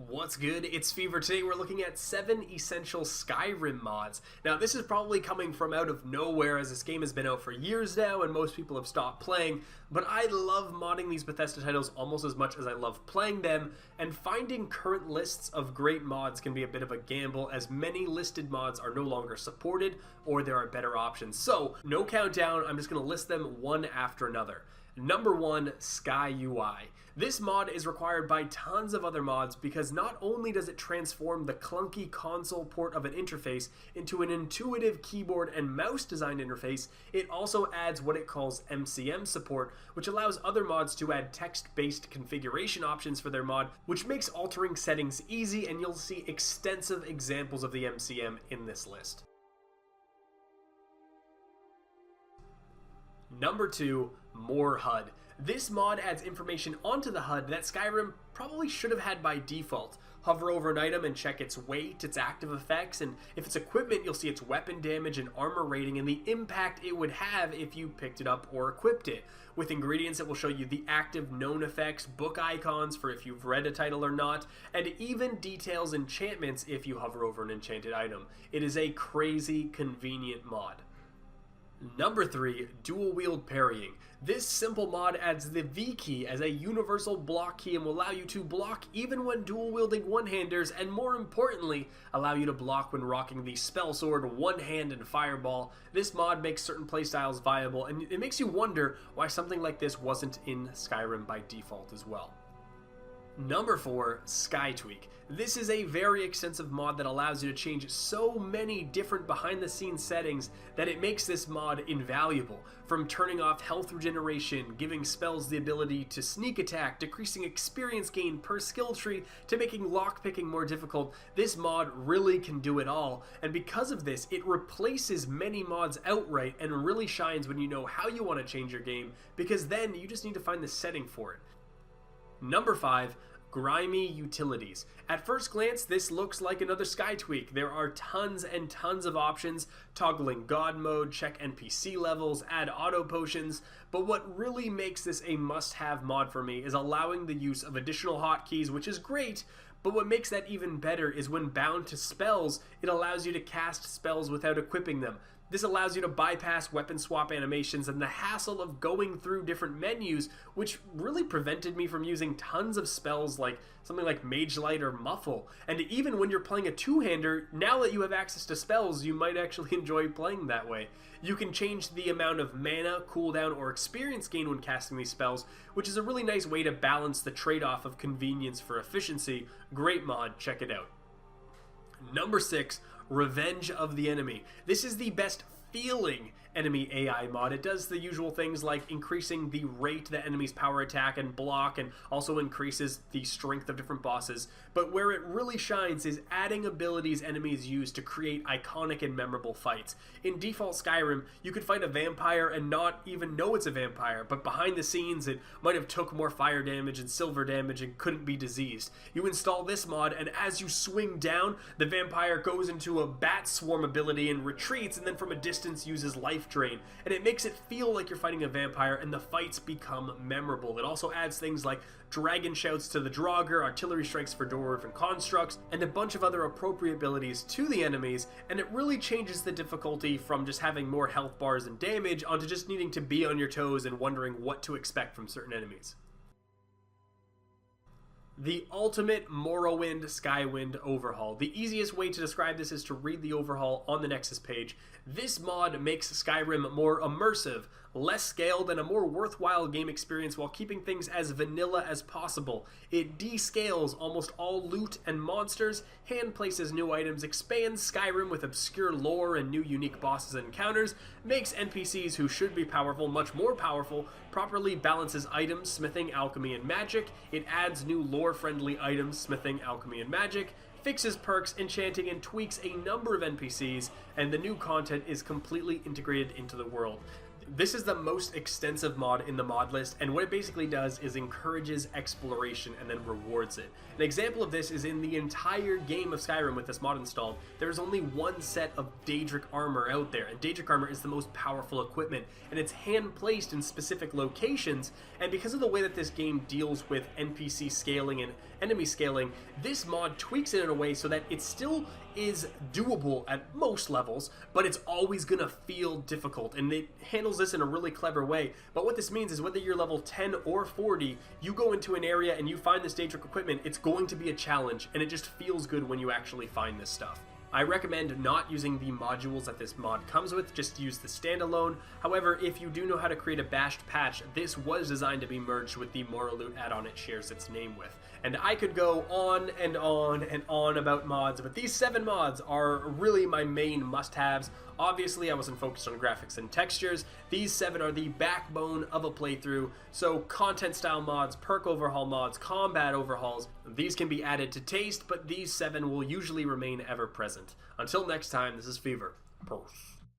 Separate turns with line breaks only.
What's good? It's Fevir. Today we're looking at 7 essential Skyrim mods. Now this is probably coming from out of nowhere as this game has been out for years now and most people have stopped playing, but I love modding these Bethesda titles almost as much as I love playing them, and finding current lists of great mods can be a bit of a gamble as many listed mods are no longer supported or there are better options. So no countdown, I'm just going to list them one after another. Number 1, SkyUI. This mod is required by tons of other mods because not only does it transform the clunky console port of an interface into an intuitive keyboard and mouse designed interface, it also adds what it calls MCM support, which allows other mods to add text-based configuration options for their mod, which makes altering settings easy, and you'll see extensive examples of the MCM in this list. Number 2, MoreHUD. This mod adds information onto the HUD that Skyrim probably should have had by default. Hover over an item and check its weight, its active effects, and if it's equipment, you'll see its weapon damage and armor rating and the impact it would have if you picked it up or equipped it. With ingredients, it will show you the active known effects, book icons for if you've read a title or not, and even details enchantments if you hover over an enchanted item. It is a crazy convenient mod. Number 3, dual wield parrying. This simple mod adds the V key as a universal block key and will allow you to block even when dual wielding one-handers, and more importantly, allow you to block when rocking the spell sword, one hand, and fireball. This mod makes certain playstyles viable, and it makes you wonder why something like this wasn't in Skyrim by default as well. Number 4, SkyTweak. This is a very extensive mod that allows you to change so many different behind-the-scenes settings that it makes this mod invaluable. From turning off health regeneration, giving spells the ability to sneak attack, decreasing experience gain per skill tree, to making lockpicking more difficult, this mod really can do it all. And because of this, it replaces many mods outright and really shines when you know how you want to change your game, because then you just need to find the setting for it. Number 5, Grimy Utilities. At first glance, this looks like another SkyTweak. There are tons and tons of options, toggling God mode, check NPC levels, add auto potions, but what really makes this a must-have mod for me is allowing the use of additional hotkeys, which is great, but what makes that even better is when bound to spells, it allows you to cast spells without equipping them. This allows you to bypass weapon swap animations and the hassle of going through different menus, which really prevented me from using tons of spells like something like Mage Light or Muffle. And even when you're playing a two-hander, now that you have access to spells, you might actually enjoy playing that way. You can change the amount of mana, cooldown, or experience gain when casting these spells, which is a really nice way to balance the trade-off of convenience for efficiency. Great mod, check it out. Number 6, Revenge of the Enemy. This is the best feeling enemy AI mod. It does the usual things like increasing the rate that enemies power attack and block, and also increases the strength of different bosses. But where it really shines is adding abilities enemies use to create iconic and memorable fights. In default Skyrim, you could fight a vampire and not even know it's a vampire, but behind the scenes it might have took more fire damage and silver damage and couldn't be diseased. You install this mod, and as you swing down, the vampire goes into a bat swarm ability and retreats, and then from a distance uses life drain, and it makes it feel like you're fighting a vampire, and the fights become memorable. It also adds things like dragon shouts to the Draugr, artillery strikes for dwarven constructs, and a bunch of other appropriate abilities to the enemies, and it really changes the difficulty from just having more health bars and damage onto just needing to be on your toes and wondering what to expect from certain enemies. The ultimate Morrowind Skywind overhaul. The easiest way to describe this is to read the overhaul on the Nexus page. This mod makes Skyrim more immersive, less scaled, and a more worthwhile game experience while keeping things as vanilla as possible. It descales almost all loot and monsters, hand places new items, expands Skyrim with obscure lore and new unique bosses and encounters, makes NPCs who should be powerful much more powerful, properly balances items, smithing, alchemy, and magic. It adds new lore-friendly items, smithing, alchemy, and magic, fixes perks, enchanting, and tweaks a number of NPCs, and the new content is completely integrated into the world. This is the most extensive mod in the mod list, and what it basically does is encourages exploration and then rewards it. An example of this is in the entire game of Skyrim with this mod installed, there's only one set of Daedric armor out there, and Daedric armor is the most powerful equipment, and it's hand-placed in specific locations, and because of the way that this game deals with NPC scaling and enemy scaling, this mod tweaks it in a way so that it still is doable at most levels, but it's always gonna feel difficult, and it handles this in a really clever way. But what this means is whether you're level 10 or 40, you go into an area and you find this Daedric equipment, it's going to be a challenge, and it just feels good when you actually find this stuff. I recommend not using the modules that this mod comes with, just use the standalone. However, if you do know how to create a bashed patch, this was designed to be merged with the Morrowloot add-on it shares its name with. And I could go on and on and on about mods, but these 7 mods are really my main must-haves. Obviously, I wasn't focused on graphics and textures. These 7 are the backbone of a playthrough, so content-style mods, perk overhaul mods, combat overhauls, these can be added to taste, but these 7 will usually remain ever present. Until next time, this is Fevir. Peace.